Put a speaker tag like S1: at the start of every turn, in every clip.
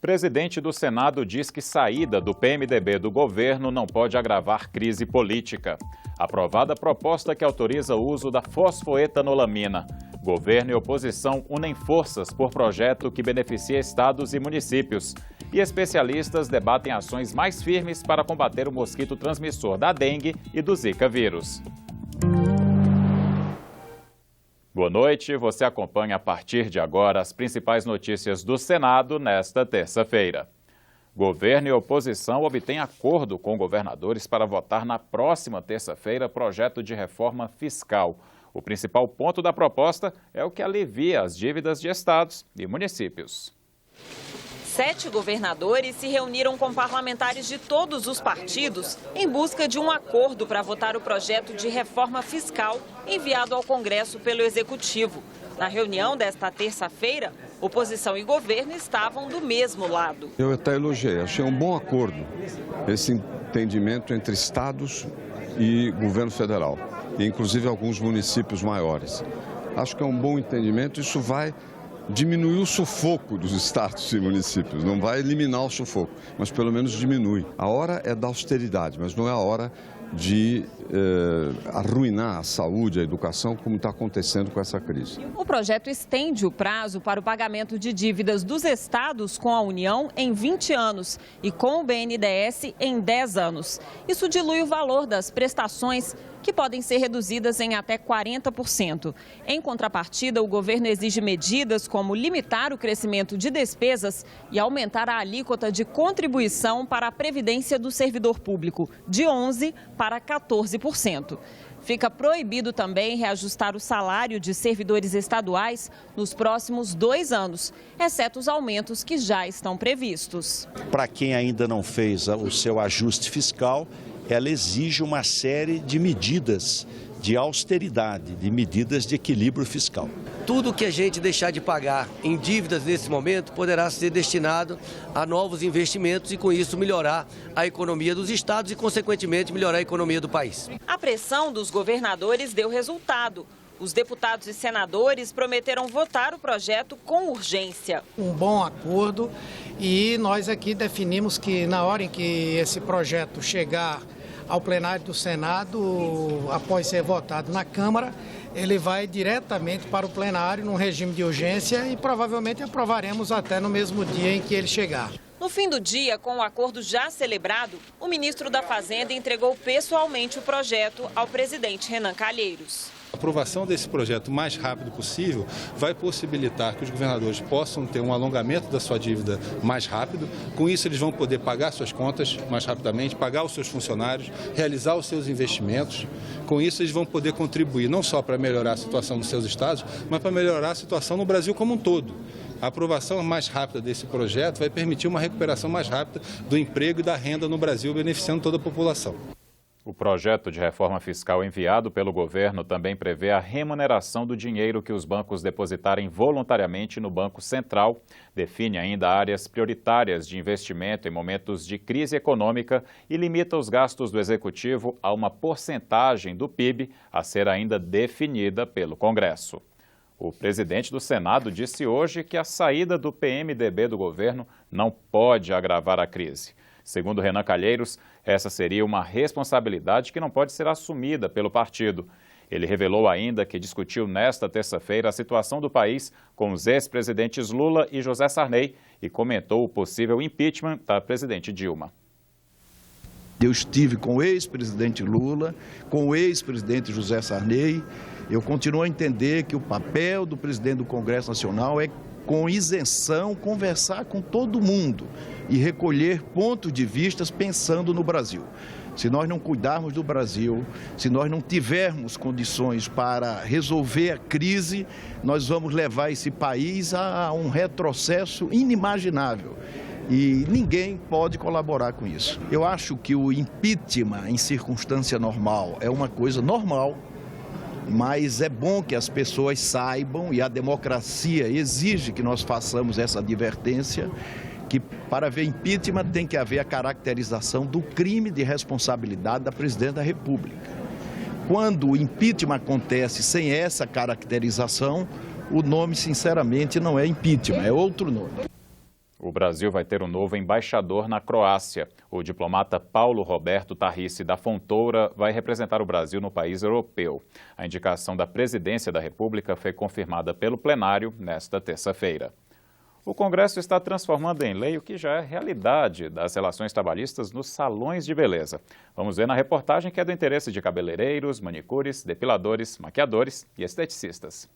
S1: presidente do Senado diz que saída do PMDB do governo não pode agravar crise política. Aprovada a proposta que autoriza o uso da fosfoetanolamina. Governo e oposição unem forças por projeto que beneficia estados e municípios. E especialistas debatem ações mais firmes para combater o mosquito transmissor da dengue e do Zika vírus. Boa noite, você acompanha a partir de agora as principais notícias do Senado nesta terça-feira. Governo e oposição obtêm acordo com governadores para votar na próxima terça-feira projeto de reforma fiscal. O principal ponto da proposta é o que alivia as dívidas de estados e municípios.
S2: 7 governadores se reuniram com parlamentares de todos os partidos em busca de um acordo para votar o projeto de reforma fiscal enviado ao Congresso pelo Executivo. Na reunião desta terça-feira, oposição e governo estavam do mesmo lado.
S3: Eu até elogiei, achei um bom acordo esse entendimento entre estados e governo federal, e inclusive alguns municípios maiores. Acho que é um bom entendimento, isso vai diminuir o sufoco dos estados e municípios, não vai eliminar o sufoco, mas pelo menos diminui. A hora é da austeridade, mas não é a hora de arruinar a saúde, a educação, como está acontecendo com essa crise.
S2: O projeto estende o prazo para o pagamento de dívidas dos estados com a União em 20 anos e com o BNDES em 10 anos. Isso dilui o valor das prestações, que podem ser reduzidas em até 40%. Em contrapartida, o governo exige medidas como limitar o crescimento de despesas e aumentar a alíquota de contribuição para a Previdência do servidor público, de 11% para 14%. Fica proibido também reajustar o salário de servidores estaduais nos próximos 2 anos, exceto os aumentos que já estão previstos.
S4: Para quem ainda não fez o seu ajuste fiscal, ela exige uma série de medidas de austeridade, de medidas de equilíbrio fiscal.
S5: Tudo que a gente deixar de pagar em dívidas nesse momento poderá ser destinado a novos investimentos e, com isso, melhorar a economia dos estados e, consequentemente, melhorar a economia do país.
S2: A pressão dos governadores deu resultado. Os deputados e senadores prometeram votar o projeto com urgência.
S6: Um bom acordo, e nós aqui definimos que na hora em que esse projeto chegar ao plenário do Senado, após ser votado na Câmara, ele vai diretamente para o plenário num regime de urgência e provavelmente aprovaremos até no mesmo dia em que ele chegar.
S2: No fim do dia, com o acordo já celebrado, o ministro da Fazenda entregou pessoalmente o projeto ao presidente Renan Calheiros.
S7: A aprovação desse projeto o mais rápido possível vai possibilitar que os governadores possam ter um alongamento da sua dívida mais rápido. Com isso, eles vão poder pagar suas contas mais rapidamente, pagar os seus funcionários, realizar os seus investimentos. Com isso, eles vão poder contribuir não só para melhorar a situação dos seus estados, mas para melhorar a situação no Brasil como um todo. A aprovação mais rápida desse projeto vai permitir uma recuperação mais rápida do emprego e da renda no Brasil, beneficiando toda a população.
S1: O projeto de reforma fiscal enviado pelo governo também prevê a remuneração do dinheiro que os bancos depositarem voluntariamente no Banco Central, define ainda áreas prioritárias de investimento em momentos de crise econômica e limita os gastos do Executivo a uma porcentagem do PIB a ser ainda definida pelo Congresso. O presidente do Senado disse hoje que a saída do PMDB do governo não pode agravar a crise. Segundo Renan Calheiros, essa seria uma responsabilidade que não pode ser assumida pelo partido. Ele revelou ainda que discutiu nesta terça-feira a situação do país com os ex-presidentes Lula e José Sarney e comentou o possível impeachment da presidente Dilma.
S8: Eu estive com o ex-presidente Lula, com o ex-presidente José Sarney. Eu continuo a entender que o papel do presidente do Congresso Nacional é, com isenção, conversar com todo mundo e recolher pontos de vista pensando no Brasil. Se nós não cuidarmos do Brasil, se nós não tivermos condições para resolver a crise, nós vamos levar esse país a um retrocesso inimaginável. E ninguém pode colaborar com isso. Eu acho que o impeachment em circunstância normal é uma coisa normal, mas é bom que as pessoas saibam, e a democracia exige que nós façamos essa advertência, que para haver impeachment tem que haver a caracterização do crime de responsabilidade da presidente da República. Quando o impeachment acontece sem essa caracterização, o nome, sinceramente, não é impeachment, é outro nome.
S1: O Brasil vai ter um novo embaixador na Croácia. O diplomata Paulo Roberto Tarrisi da Fontoura vai representar o Brasil no país europeu. A indicação da presidência da República foi confirmada pelo plenário nesta terça-feira. O Congresso está transformando em lei o que já é realidade das relações trabalhistas nos salões de beleza. Vamos ver na reportagem que é do interesse de cabeleireiros, manicures, depiladores, maquiadores e esteticistas.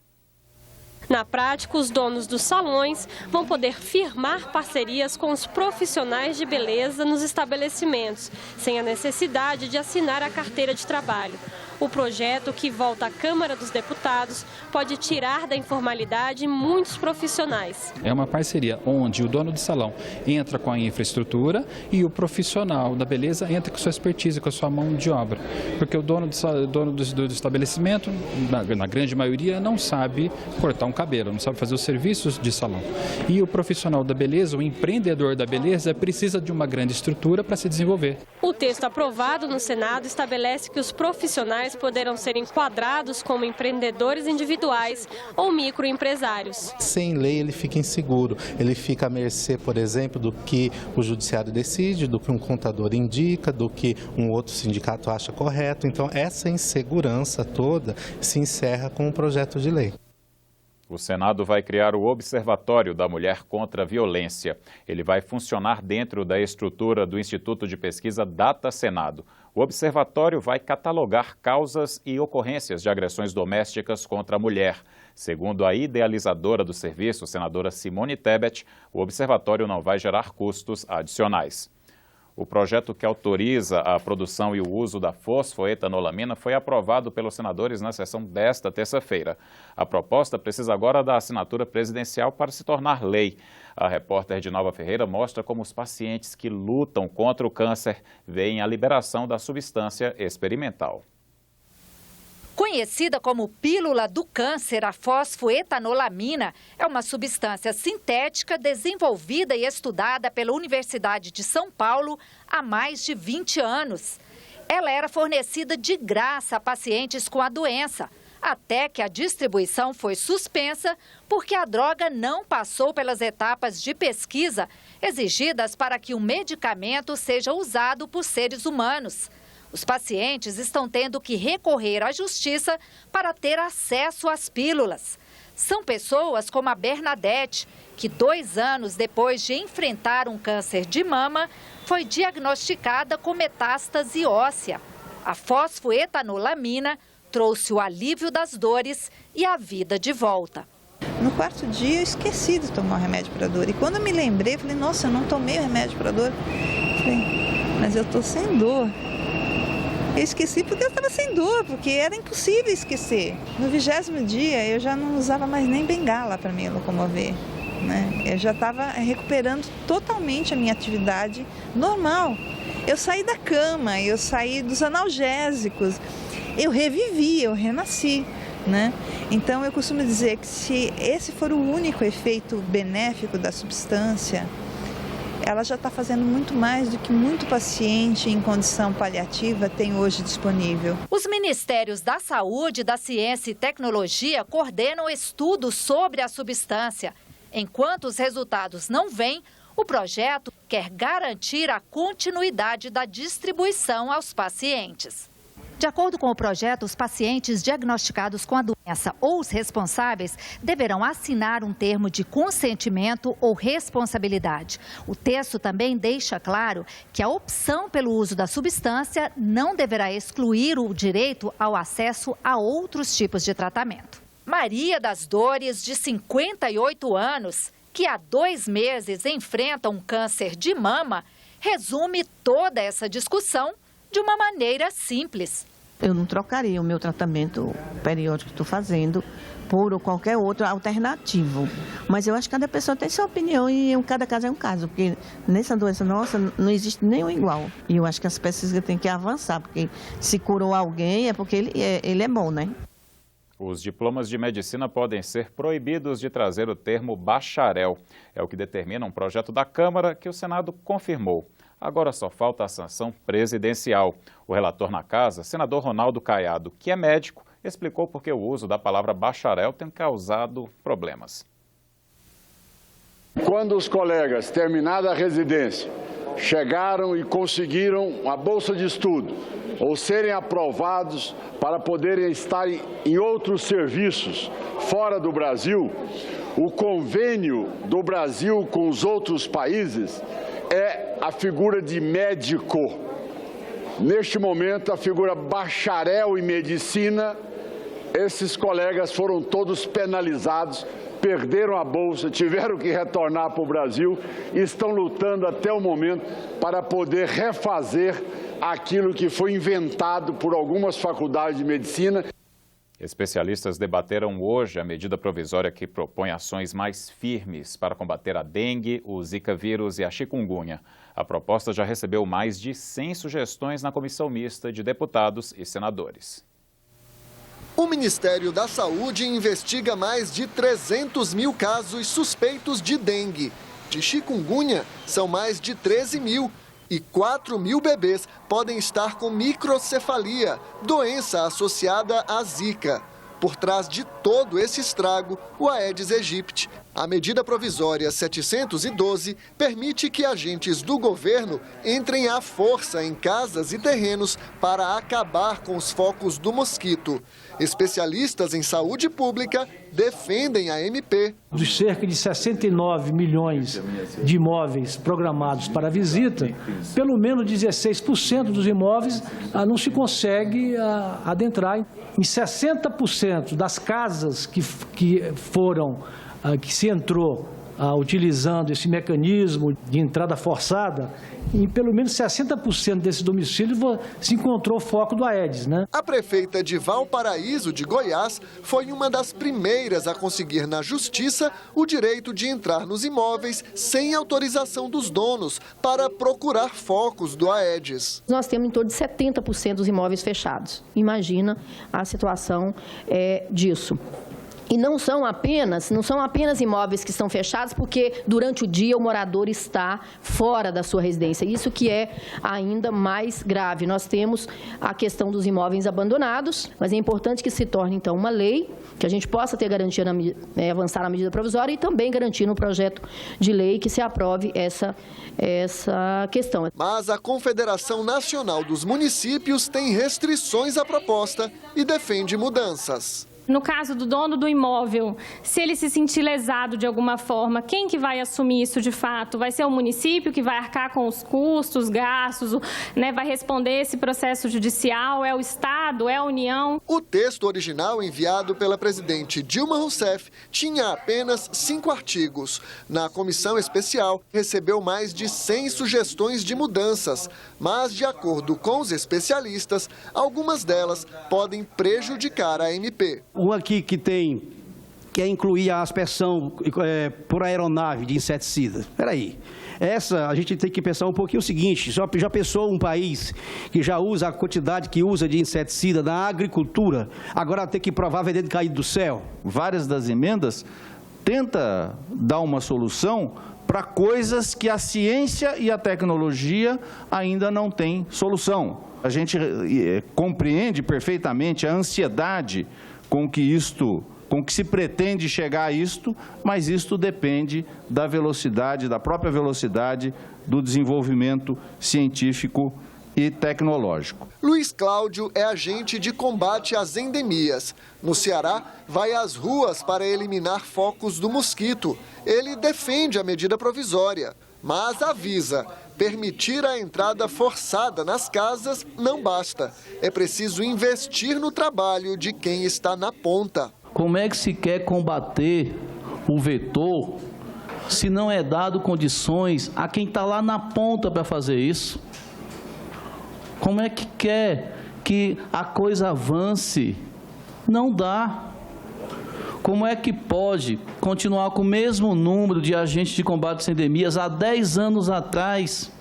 S9: Na prática, os donos dos salões vão poder firmar parcerias com os profissionais de beleza nos estabelecimentos, sem a necessidade de assinar a carteira de trabalho. O projeto, que volta à Câmara dos Deputados, pode tirar da informalidade muitos profissionais.
S10: É uma parceria onde o dono do salão entra com a infraestrutura e o profissional da beleza entra com sua expertise, com a sua mão de obra. Porque o dono do estabelecimento, na grande maioria, não sabe cortar um cabelo, não sabe fazer os serviços de salão. E o profissional da beleza, o empreendedor da beleza, precisa de uma grande estrutura para se desenvolver.
S9: O texto aprovado no Senado estabelece que os profissionais poderão ser enquadrados como empreendedores individuais ou microempresários.
S11: Sem lei ele fica inseguro, ele fica à mercê, por exemplo, do que o judiciário decide, do que um contador indica, do que um outro sindicato acha correto. Então essa insegurança toda se encerra com o projeto de lei.
S1: O Senado vai criar o Observatório da Mulher contra a Violência. Ele vai funcionar dentro da estrutura do Instituto de Pesquisa Data Senado. O observatório vai catalogar causas e ocorrências de agressões domésticas contra a mulher. Segundo a idealizadora do serviço, senadora Simone Tebet, o observatório não vai gerar custos adicionais. O projeto que autoriza a produção e o uso da fosfoetanolamina foi aprovado pelos senadores na sessão desta terça-feira. A proposta precisa agora da assinatura presidencial para se tornar lei. A repórter de Nova Ferreira mostra como os pacientes que lutam contra o câncer veem a liberação da substância experimental.
S12: Conhecida como pílula do câncer, a fosfoetanolamina é uma substância sintética desenvolvida e estudada pela Universidade de São Paulo há mais de 20 anos. Ela era fornecida de graça a pacientes com a doença, até que a distribuição foi suspensa porque a droga não passou pelas etapas de pesquisa exigidas para que o medicamento seja usado por seres humanos. Os pacientes estão tendo que recorrer à justiça para ter acesso às pílulas. São pessoas como a Bernadette, que 2 anos depois de enfrentar um câncer de mama, foi diagnosticada com metástase óssea. A fosfoetanolamina trouxe o alívio das dores e a vida de volta.
S13: No 4º dia eu esqueci de tomar o remédio para dor. E quando eu me lembrei, falei, nossa, eu não tomei o remédio para dor. Falei, mas eu estou sem dor. Eu esqueci porque eu estava sem dor, porque era impossível esquecer. No 20º dia eu já não usava mais nem bengala para me locomover, né? Eu já estava recuperando totalmente a minha atividade normal. Eu saí da cama, eu saí dos analgésicos, eu revivi, eu renasci, né? Então eu costumo dizer que se esse for o único efeito benéfico da substância, ela já está fazendo muito mais do que muito paciente em condição paliativa tem hoje disponível.
S12: Os Ministérios da Saúde, da Ciência e Tecnologia coordenam estudos sobre a substância. Enquanto os resultados não vêm, o projeto quer garantir a continuidade da distribuição aos pacientes. De acordo com o projeto, os pacientes diagnosticados com a doença ou os responsáveis deverão assinar um termo de consentimento ou responsabilidade. O texto também deixa claro que a opção pelo uso da substância não deverá excluir o direito ao acesso a outros tipos de tratamento. Maria das Dores, de 58 anos, que há 2 meses enfrenta um câncer de mama, resume toda essa discussão de uma maneira simples.
S14: Eu não trocaria o meu tratamento periódico que estou fazendo por qualquer outro alternativo. Mas eu acho que cada pessoa tem sua opinião e cada caso é um caso. Porque nessa doença nossa não existe nenhum igual. E eu acho que as pesquisas têm que avançar, porque se curou alguém é porque ele é bom, né?
S1: Os diplomas de medicina podem ser proibidos de trazer o termo bacharel. É o que determina um projeto da Câmara que o Senado confirmou. Agora só falta a sanção presidencial. O relator na casa, senador Ronaldo Caiado, que é médico, explicou por que o uso da palavra bacharel tem causado problemas.
S15: Quando os colegas, terminada a residência, chegaram e conseguiram a bolsa de estudo ou serem aprovados para poderem estar em outros serviços fora do Brasil, o convênio do Brasil com os outros países é a figura de médico. Neste momento, a figura bacharel em medicina, esses colegas foram todos penalizados, perderam a bolsa, tiveram que retornar para o Brasil e estão lutando até o momento para poder refazer aquilo que foi inventado por algumas faculdades de medicina.
S1: Especialistas debateram hoje a medida provisória que propõe ações mais firmes para combater a dengue, o zika vírus e a chikungunya. A proposta já recebeu mais de 100 sugestões na comissão mista de deputados e senadores.
S16: O Ministério da Saúde investiga mais de 300 mil casos suspeitos de dengue. De chikungunya, são mais de 13 mil. E 4 mil bebês podem estar com microcefalia, doença associada à zika. Por trás de todo esse estrago, o Aedes aegypti. A medida provisória 712 permite que agentes do governo entrem à força em casas e terrenos para acabar com os focos do mosquito. Especialistas em saúde pública defendem a MP.
S17: Dos cerca de 69 milhões de imóveis programados para visita, pelo menos 16% dos imóveis não se consegue adentrar. Em 60% das casas que se entrou utilizando esse mecanismo de entrada forçada, em pelo menos 60% desses domicílios se encontrou o foco do Aedes, né?
S16: A prefeita de Valparaíso, de Goiás, foi uma das primeiras a conseguir na justiça o direito de entrar nos imóveis sem autorização dos donos para procurar focos do Aedes.
S18: Nós temos em torno de 70% dos imóveis fechados. Imagina a situação disso. E não são apenas imóveis que estão fechados porque durante o dia o morador está fora da sua residência. Isso que é ainda mais grave. Nós temos a questão dos imóveis abandonados, mas é importante que se torne então uma lei, que a gente possa ter garantia, avançar na medida provisória e também garantir no projeto de lei que se aprove essa questão.
S16: Mas a Confederação Nacional dos Municípios tem restrições à proposta e defende mudanças.
S19: No caso do dono do imóvel, se ele se sentir lesado de alguma forma, quem que vai assumir isso de fato? Vai ser o município que vai arcar com os custos, gastos, vai responder esse processo judicial? É o Estado? É a União?
S16: O texto original enviado pela presidente Dilma Rousseff tinha apenas 5 artigos. Na comissão especial, recebeu mais de 100 sugestões de mudanças, mas, de acordo com os especialistas, algumas delas podem prejudicar a MP.
S20: Um aqui que quer incluir a aspersão por aeronave de inseticida. Espera aí. Essa, a gente tem que pensar um pouquinho o seguinte, já pensou um país que já usa a quantidade que usa de inseticida na agricultura, agora tem que provar vendendo caído do céu?
S21: Várias das emendas tenta dar uma solução para coisas que a ciência e a tecnologia ainda não têm solução. A gente compreende perfeitamente a ansiedade com que se pretende chegar a isto, mas isto depende da velocidade, da própria velocidade do desenvolvimento científico e tecnológico.
S16: Luiz Cláudio é agente de combate às endemias. No Ceará, vai às ruas para eliminar focos do mosquito. Ele defende a medida provisória, mas avisa: permitir a entrada forçada nas casas não basta. É preciso investir no trabalho de quem está na ponta.
S22: Como é que se quer combater o vetor se não é dado condições a quem está lá na ponta para fazer isso? Como é que quer que a coisa avance? Não dá. Como é que pode continuar com o mesmo número de agentes de combate às endemias há 10 anos atrás?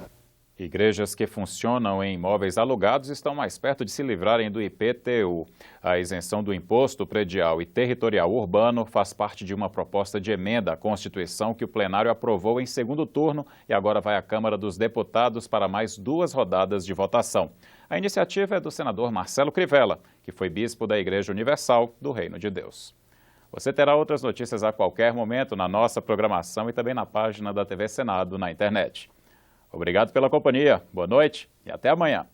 S1: Igrejas que funcionam em imóveis alugados estão mais perto de se livrarem do IPTU. A isenção do imposto predial e territorial urbano faz parte de uma proposta de emenda à Constituição que o plenário aprovou em segundo turno e agora vai à Câmara dos Deputados para mais 2 rodadas de votação. A iniciativa é do senador Marcelo Crivella, que foi bispo da Igreja Universal do Reino de Deus. Você terá outras notícias a qualquer momento na nossa programação e também na página da TV Senado na internet. Obrigado pela companhia, boa noite e até amanhã.